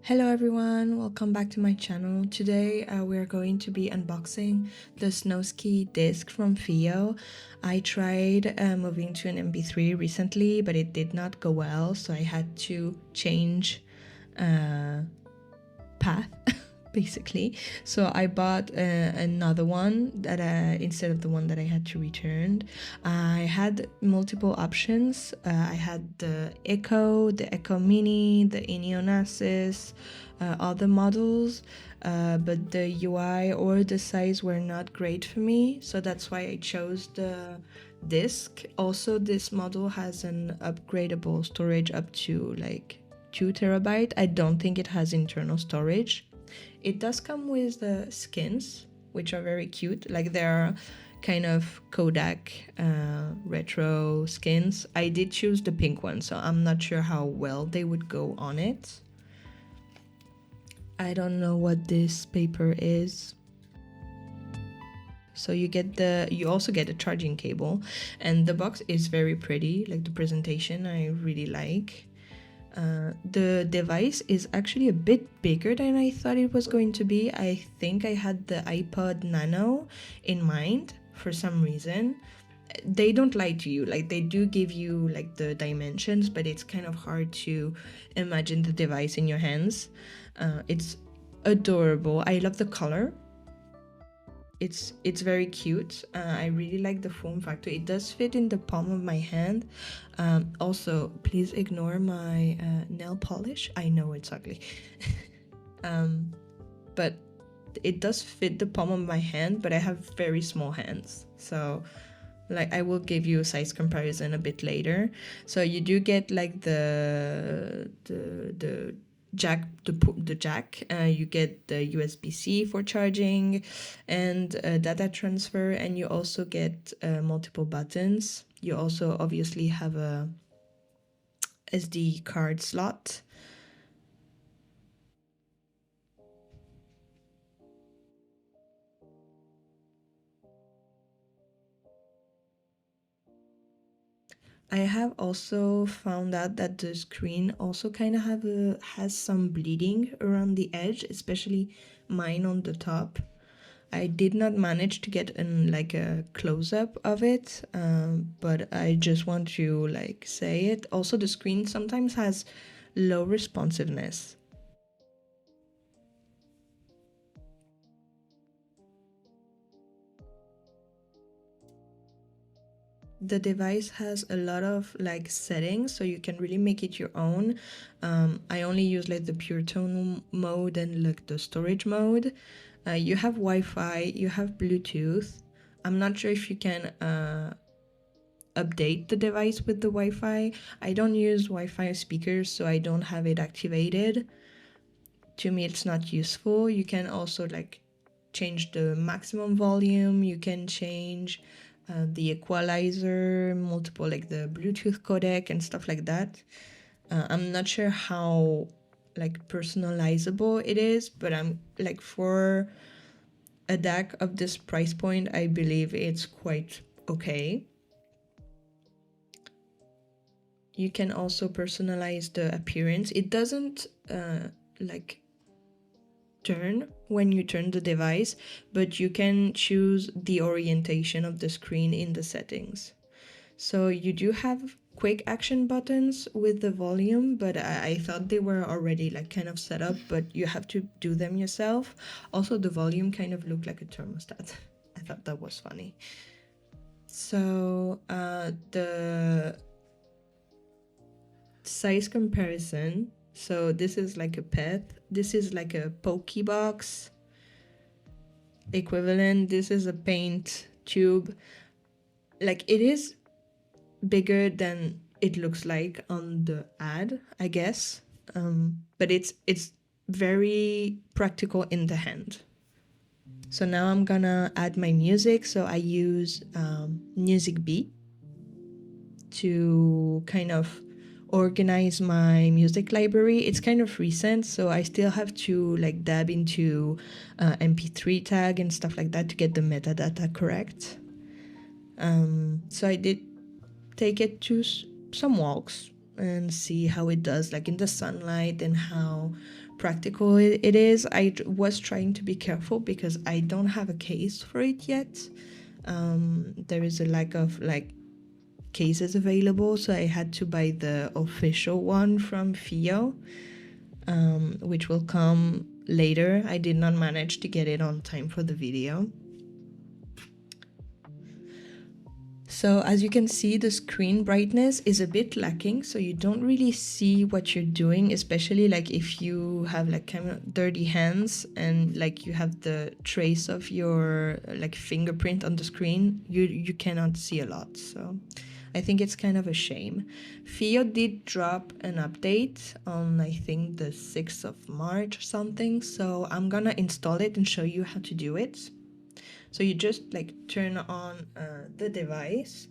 Hello everyone, welcome back to my channel. Today we are going to be unboxing the Snowsky Disc from FiiO. I tried moving to an MP3 recently, but it did not go well, so I had to change path basically. So I bought another one that instead of the one that I had to return. I had multiple options. I had the Echo Mini, the Onassis, other models, but the UI or the size were not great for me, so that's why I chose the disc. Also, this model has an upgradable storage up to like 2 terabyte. I don't think it has internal storage. It does come with the skins, which are very cute. Like they're kind of Kodak retro skins. I did choose the pink one, so I'm not sure how well they would go on it. I don't know what this paper is. So you also get a charging cable, and the box is very pretty. Like the presentation, I really like. The device is actually a bit bigger than I thought it was going to be. I think I had the iPod Nano in mind for some reason. They don't lie to you, like they do give you like the dimensions, but it's kind of hard to imagine the device in your hands. It's adorable. I love the color. It's very cute. I really like the form factor. It does fit in the palm of my hand. Also, please ignore my nail polish. I know it's ugly. But it does fit the palm of my hand, but I have very small hands. So like I will give you a size comparison a bit later. So you do get like the jack, the jack. You get the USB-C for charging and data transfer, and you also get multiple buttons. You also obviously have a SD card slot. I have also found out that the screen also kind of has some bleeding around the edge, especially mine on the top. I did not manage to get like a close-up of it, but I just want to like say it. Also, the screen sometimes has low responsiveness. The device has a lot of like settings, so you can really make it your own. I only use like the pure tone mode and like the storage mode. You have Wi-Fi, you have Bluetooth. I'm not sure if you can update the device with the Wi-Fi. I don't use Wi-Fi speakers, so I don't have it activated. To me, it's not useful. You can also like change the maximum volume. You can change the equalizer, multiple like the Bluetooth codec and stuff like that. I'm not sure how like personalizable it is, but I'm like for a DAC of this price point, I believe it's quite okay. You can also personalize the appearance. It doesn't like turn when you turn the device, but you can choose the orientation of the screen in the settings. So you do have quick action buttons with the volume, but I thought they were already like kind of set up, but you have to do them yourself. Also, the volume kind of looked like a thermostat. I thought that was funny. So the size comparison. So this is like a pet. This is like a Pokebox equivalent. This is a paint tube. Like it is bigger than it looks like on the ad, I guess. But it's very practical in the hand. So now I'm gonna add my music. So I use Music Bee to kind of organize my music library. It's kind of recent, so I still have to like dab into MP3 tag and stuff like that to get the metadata correct. So I did take it to some walks and see how it does like in the sunlight and how practical it is. I was trying to be careful because I don't have a case for it yet. There is a lack of like cases available, so I had to buy the official one from FiiO, which will come later. I did not manage to get it on time for the video. So as you can see, the screen brightness is a bit lacking, so you don't really see what you're doing, especially like if you have like kind of dirty hands and like you have the trace of your like fingerprint on the screen, you cannot see a lot. So I think it's kind of a shame. FiiO did drop an update on I think the 6th of March or something, so I'm gonna install it and show you how to do it. So you just like turn on the device.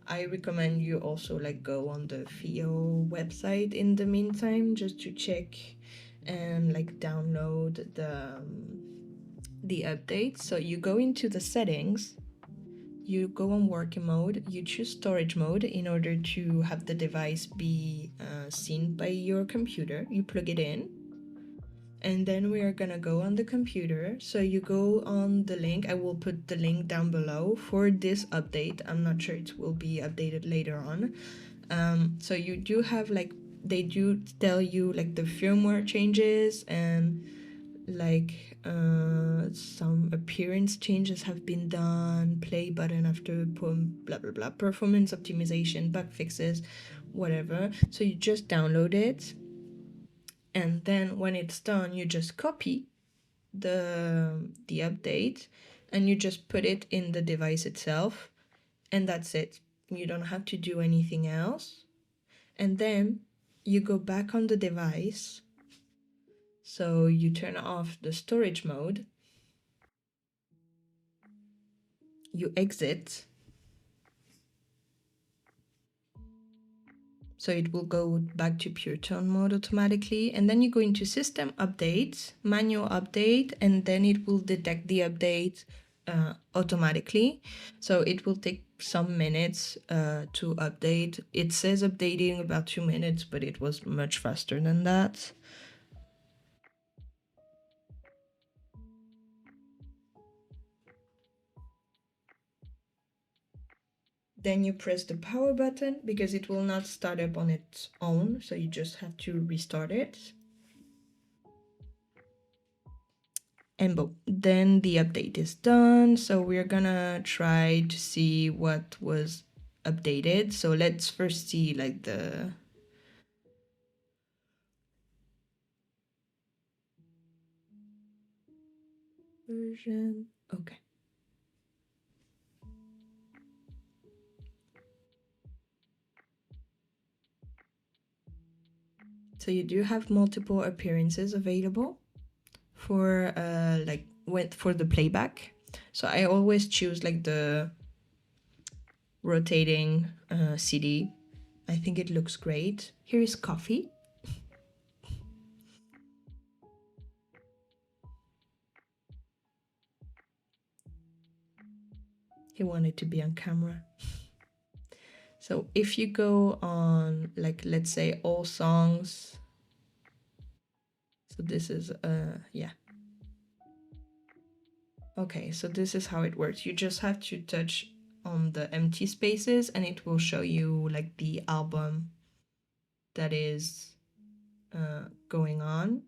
I recommend you also like go on the FiiO website in the meantime just to check and like download the update. So you go into the settings, you go on working mode, you choose storage mode in order to have the device be seen by your computer. You plug it in, and then we are gonna go on the computer. So you go on the link, I will put the link down below for this update. I'm not sure it will be updated later on. So you do have like, they do tell you like the firmware changes and like some appearance changes have been done, play button after blah blah blah, performance optimization, bug fixes, whatever. So you just download it, and then when it's done you just copy the update and you just put it in the device itself, and that's it. You don't have to do anything else. And then you go back on the device, so you turn off the storage mode, you exit, so it will go back to pure tone mode automatically, and then you go into system updates, manual update, and then it will detect the update automatically. So it will take some minutes to update. It says updating about 2 minutes, but it was much faster than that. Then you press the power button because it will not start up on its own, so you just have to restart it. And boom, then the update is done. So we're gonna try to see what was updated. So let's first see like the version. Okay. So you do have multiple appearances available for for the playback. So I always choose like the rotating CD. I think it looks great. Here is coffee. He wanted to be on camera. So if you go on like, let's say all songs, so this is yeah. Okay, so this is how it works. You just have to touch on the empty spaces and it will show you like the album that is going on.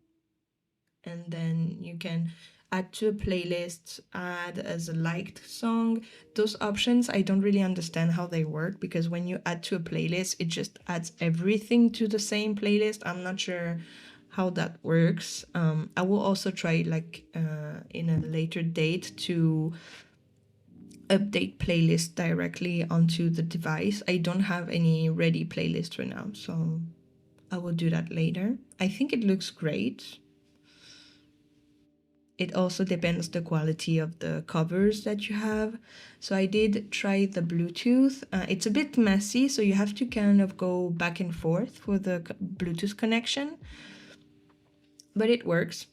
And then you can add to a playlist, add as a liked song. Those options, I don't really understand how they work, because when you add to a playlist, it just adds everything to the same playlist. I'm not sure how that works. I will also try like in a later date to update playlist directly onto the device. I don't have any ready playlist right now, so I will do that later. I think it looks great. It also depends the quality of the covers that you have. So I did try the Bluetooth. It's a bit messy, so you have to kind of go back and forth for the Bluetooth connection, but it works.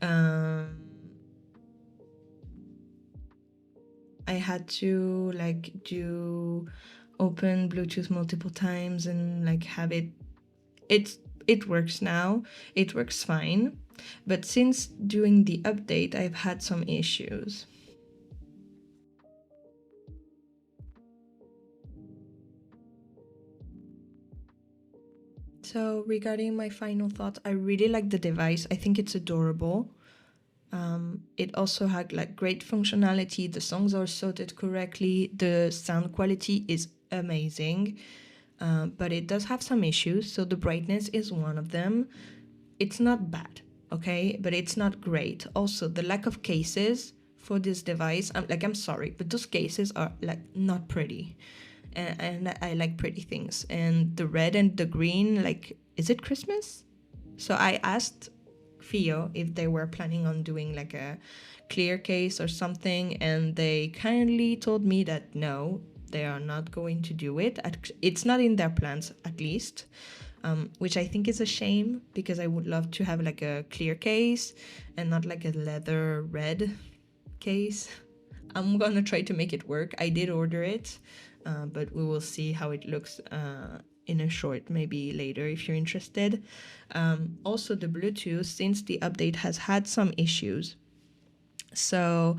I had to like do open Bluetooth multiple times and like have it. It works now. It works fine. But since doing the update, I've had some issues. So regarding my final thoughts, I really like the device. I think it's adorable. It also had like great functionality. The songs are sorted correctly. The sound quality is amazing. But it does have some issues. So the brightness is one of them. It's not bad, okay? But it's not great. Also, the lack of cases for this device, I'm sorry, but those cases are like not pretty. And I like pretty things. And the red and the green, like, is it Christmas? So I asked FiiO if they were planning on doing like a clear case or something, and they kindly told me that no, they are not going to do it. It's not in their plans, at least, which I think is a shame, because I would love to have like a clear case and not like a leather red case. I'm gonna try to make it work. I did order it, but we will see how it looks in a short, maybe later if you're interested. Also, the Bluetooth, since the update has had some issues. So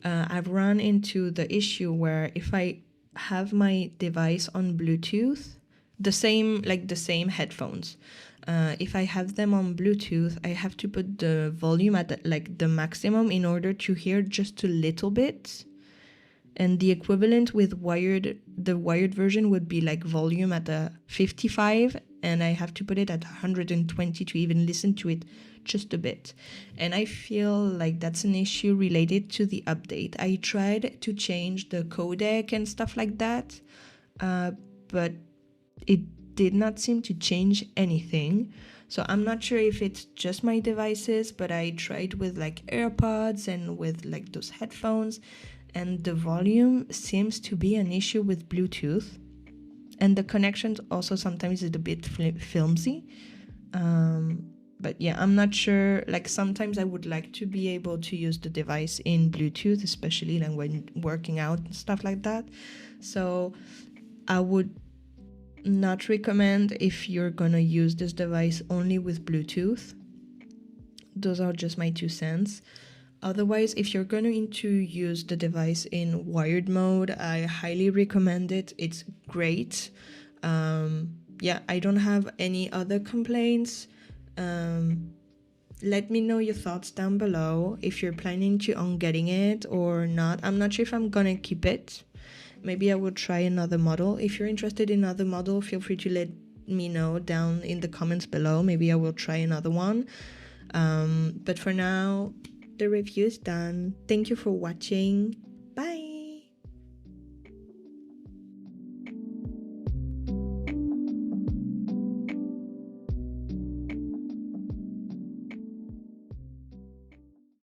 I've run into the issue where if I have my device on Bluetooth, the same headphones, if I have them on Bluetooth, I have to put the volume at the maximum in order to hear just a little bit. And the equivalent with the wired version would be like volume at a 55, and I have to put it at 120 to even listen to it just a bit. And I feel like that's an issue related to the update. I tried to change the codec and stuff like that, but it did not seem to change anything. So I'm not sure if it's just my devices, but I tried with like AirPods and with like those headphones, and the volume seems to be an issue with Bluetooth. And the connection also sometimes is a bit filmy. But yeah, I'm not sure. Like sometimes I would like to be able to use the device in Bluetooth, especially like when working out and stuff like that. So I would not recommend if you're gonna use this device only with Bluetooth. Those are just my 2 cents. Otherwise, if you're going to use the device in wired mode, I highly recommend it. It's great. Yeah, I don't have any other complaints. Let me know your thoughts down below if you're planning on getting it or not. I'm not sure if I'm gonna keep it. Maybe I will try another model. If you're interested in another model, feel free to let me know down in the comments below. Maybe I will try another one. But for now, the review is done. Thank you for watching.